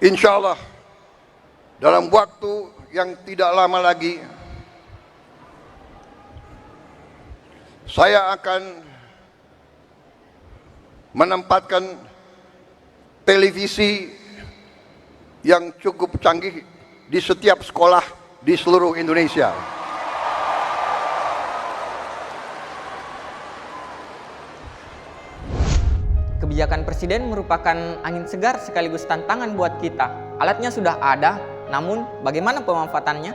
Insya Allah dalam waktu yang tidak lama lagi saya akan menempatkan televisi yang cukup canggih di setiap sekolah di seluruh Indonesia. Kebijakan Presiden merupakan angin segar sekaligus tantangan buat kita. Alatnya sudah ada, namun bagaimana pemanfaatannya?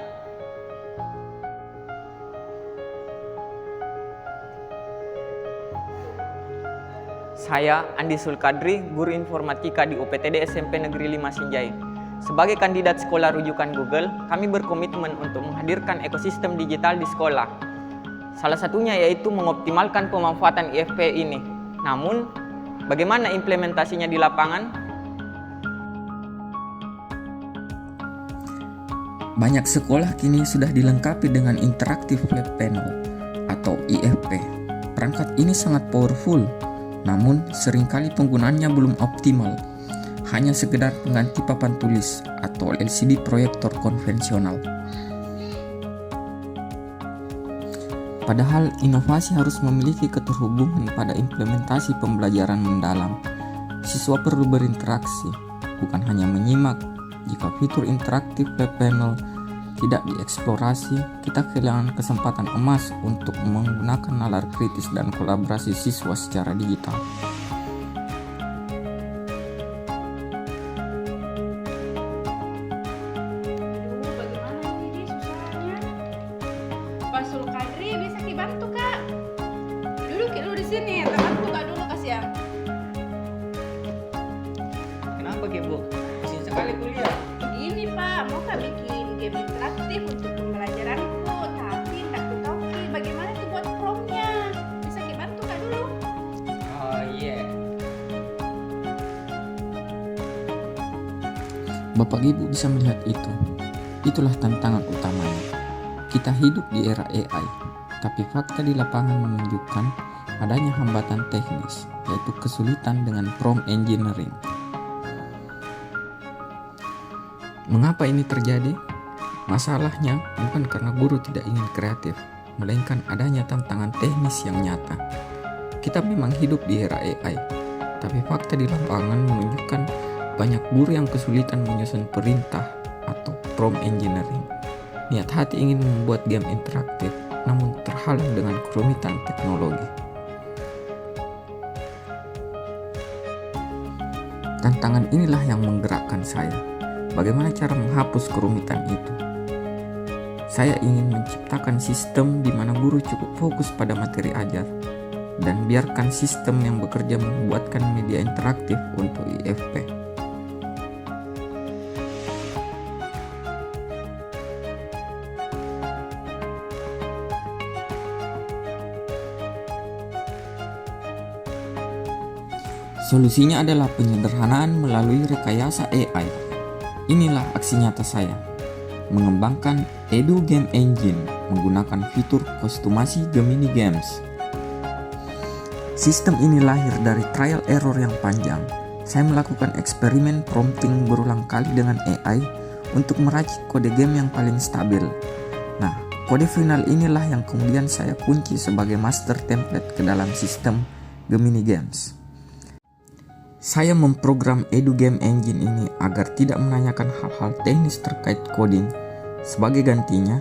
Saya Andi Sulkadri, guru informatika di UPTD SMP Negeri 5 Sinjai. Sebagai kandidat sekolah rujukan Google, kami berkomitmen untuk menghadirkan ekosistem digital di sekolah. Salah satunya yaitu mengoptimalkan pemanfaatan IFP ini. Namun, bagaimana implementasinya di lapangan? Banyak sekolah kini sudah dilengkapi dengan Interactive Flat Panel atau IFP. Perangkat ini sangat powerful, namun seringkali penggunaannya belum optimal. Hanya sekedar pengganti papan tulis atau LCD proyektor konvensional. Padahal inovasi harus memiliki keterhubungan pada implementasi pembelajaran mendalam. Siswa perlu berinteraksi, bukan hanya menyimak. Jika fitur interaktif flat panel tidak dieksplorasi, kita kehilangan kesempatan emas untuk menggunakan nalar kritis dan kolaborasi siswa secara digital. Pak Sulkadri bisa dibantu kak. Duduk dulu di sini, temanku kak dulu kasihan. Kenapa Bu? Pusing sekali kuliah. Ini pak, mau kak bikin game interaktif untuk pembelajaranku, tapi tak tahu bagaimana tuh buat promnya. Bisa dibantu kak dulu? Oh iya. Bapak Ibu bisa melihat itu. Itulah tantangan utamanya. Kita hidup di era AI, tapi fakta di lapangan menunjukkan adanya hambatan teknis, yaitu kesulitan dengan prompt engineering. Mengapa ini terjadi? Masalahnya bukan karena guru tidak ingin kreatif, melainkan adanya tantangan teknis yang nyata. Kita memang hidup di era AI, tapi fakta di lapangan menunjukkan banyak guru yang kesulitan menyusun perintah atau prompt engineering. Niat hati ingin membuat game interaktif, namun terhalang dengan kerumitan teknologi. Tantangan inilah yang menggerakkan saya. Bagaimana cara menghapus kerumitan itu? Saya ingin menciptakan sistem di mana guru cukup fokus pada materi ajar, dan biarkan sistem yang bekerja membuatkan media interaktif untuk IFP. Solusinya adalah penyederhanaan melalui rekayasa AI. Inilah aksi nyata saya. Mengembangkan Edu Game Engine menggunakan fitur kostumasi Gemini Games. Sistem ini lahir dari trial error yang panjang. Saya melakukan eksperimen prompting berulang kali dengan AI untuk meracik kode game yang paling stabil. Nah, kode final inilah yang kemudian saya kunci sebagai master template ke dalam sistem Gemini Games. Saya memprogram Edu Game Engine ini agar tidak menanyakan hal-hal teknis terkait coding. Sebagai gantinya,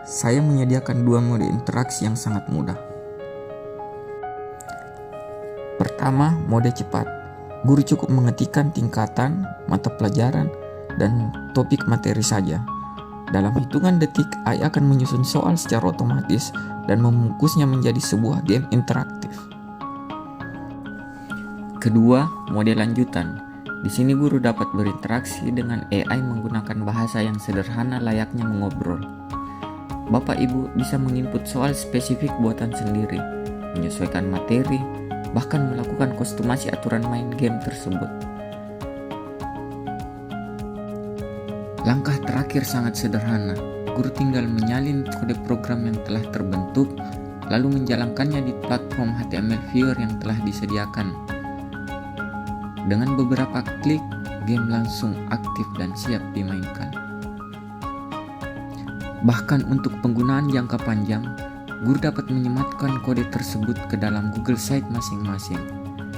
saya menyediakan dua mode interaksi yang sangat mudah. Pertama, mode cepat. Guru cukup mengetikkan tingkatan, mata pelajaran, dan topik materi saja. Dalam hitungan detik, AI akan menyusun soal secara otomatis dan membungkusnya menjadi sebuah game interaktif. Kedua, mode lanjutan. Di sini guru dapat berinteraksi dengan AI menggunakan bahasa yang sederhana layaknya mengobrol. Bapak Ibu bisa menginput soal spesifik buatan sendiri, menyesuaikan materi, bahkan melakukan kostumasi aturan main game tersebut. Langkah terakhir sangat sederhana. Guru tinggal menyalin kode program yang telah terbentuk, lalu menjalankannya di platform HTML viewer yang telah disediakan. Dengan beberapa klik, game langsung aktif dan siap dimainkan. Bahkan untuk penggunaan jangka panjang, guru dapat menyematkan kode tersebut ke dalam Google Site masing-masing,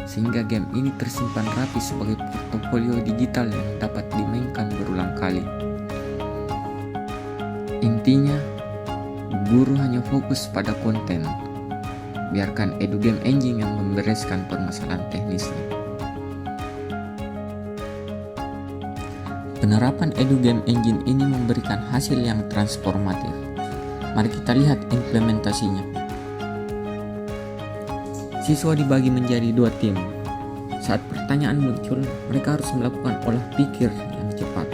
sehingga game ini tersimpan rapi sebagai portofolio digital yang dapat dimainkan berulang kali. Intinya, guru hanya fokus pada konten, biarkan EduGame Engine yang membereskan permasalahan teknisnya. Penerapan EduGame Engine ini memberikan hasil yang transformatif. Mari kita lihat implementasinya. Siswa dibagi menjadi 2 tim. Saat pertanyaan muncul, mereka harus melakukan olah pikir yang cepat,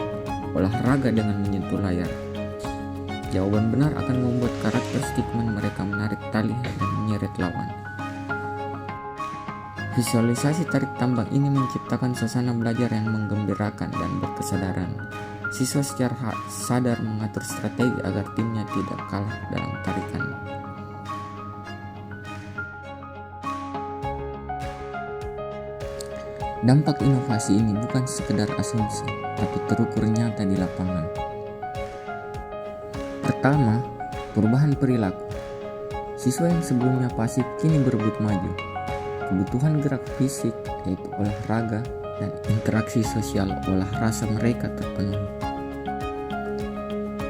olahraga dengan menyentuh layar. Jawaban benar akan membuat karakter stickman mereka menarik tali dan menyeret lawan. Visualisasi tarik tambang ini menciptakan suasana belajar yang menggembirakan dan berkesadaran. Siswa secara sadar mengatur strategi agar timnya tidak kalah dalam tarikan. Dampak inovasi ini bukan sekedar asumsi, tapi terukur nyata di lapangan. Pertama, perubahan perilaku. Siswa yang sebelumnya pasif kini berebut maju. Kebutuhan gerak fisik, yaitu olahraga, dan interaksi sosial olah rasa mereka terpenuhi.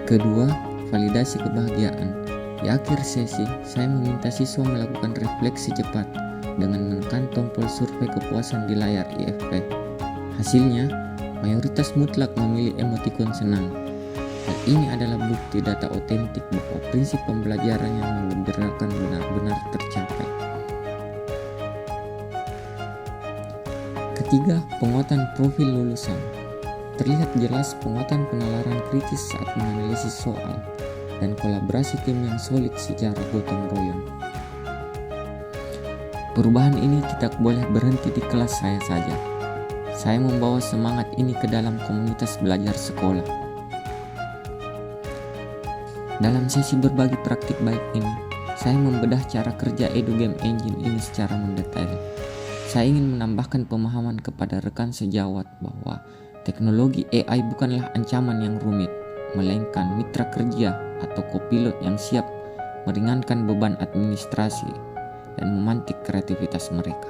Kedua, validasi kebahagiaan. Di akhir sesi, saya meminta siswa melakukan refleksi cepat dengan menekan tombol survei kepuasan di layar IFP. Hasilnya, mayoritas mutlak memilih emotikon senang. Hal ini adalah bukti data otentik bahwa prinsip pembelajaran yang menggembirakan benar-benar tercapai. Ketiga, penguatan profil lulusan. Terlihat jelas penguatan penalaran kritis saat menganalisis soal dan kolaborasi tim yang solid secara gotong royong. Perubahan ini tidak boleh berhenti di kelas saya saja. Saya membawa semangat ini ke dalam komunitas belajar sekolah. Dalam sesi berbagi praktik baik ini, saya membedah cara kerja EduGame Engine ini secara mendetail. Saya ingin menambahkan pemahaman kepada rekan sejawat bahwa teknologi AI bukanlah ancaman yang rumit, melainkan mitra kerja atau kopilot yang siap meringankan beban administrasi dan memantik kreativitas mereka.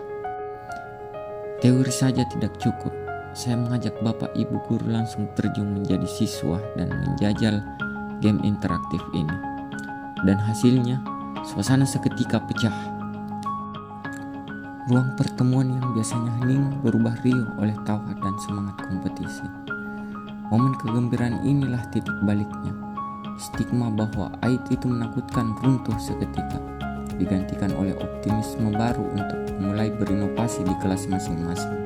Teori saja tidak cukup. Saya mengajak Bapak Ibu guru langsung terjun menjadi siswa dan menjajal game interaktif ini. Dan hasilnya, suasana seketika pecah. Ruang pertemuan yang biasanya hening berubah riuh oleh tawa dan semangat kompetisi. Momen kegembiraan inilah titik baliknya. Stigma bahwa IT itu menakutkan runtuh seketika, digantikan oleh optimisme baru untuk mulai berinovasi di kelas masing-masing.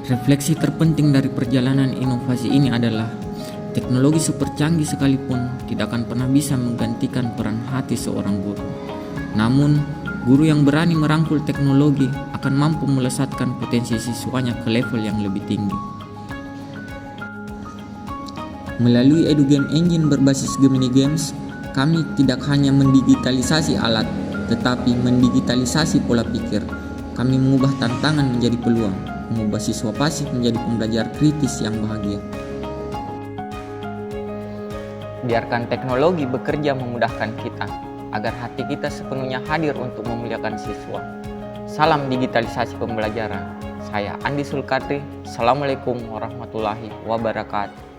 Refleksi terpenting dari perjalanan inovasi ini adalah teknologi super canggih sekalipun tidak akan pernah bisa menggantikan peran hati seorang guru. Namun, guru yang berani merangkul teknologi akan mampu melesatkan potensi siswanya ke level yang lebih tinggi. Melalui EduGame Engine berbasis Gemini Games, kami tidak hanya mendigitalisasi alat, tetapi mendigitalisasi pola pikir. Kami mengubah tantangan menjadi peluang, mengubah siswa pasif menjadi pembelajar kritis yang bahagia. Biarkan teknologi bekerja memudahkan kita, agar hati kita sepenuhnya hadir untuk memuliakan siswa. Salam digitalisasi pembelajaran. Saya Andi Sulkadri. Assalamualaikum warahmatullahi wabarakatuh.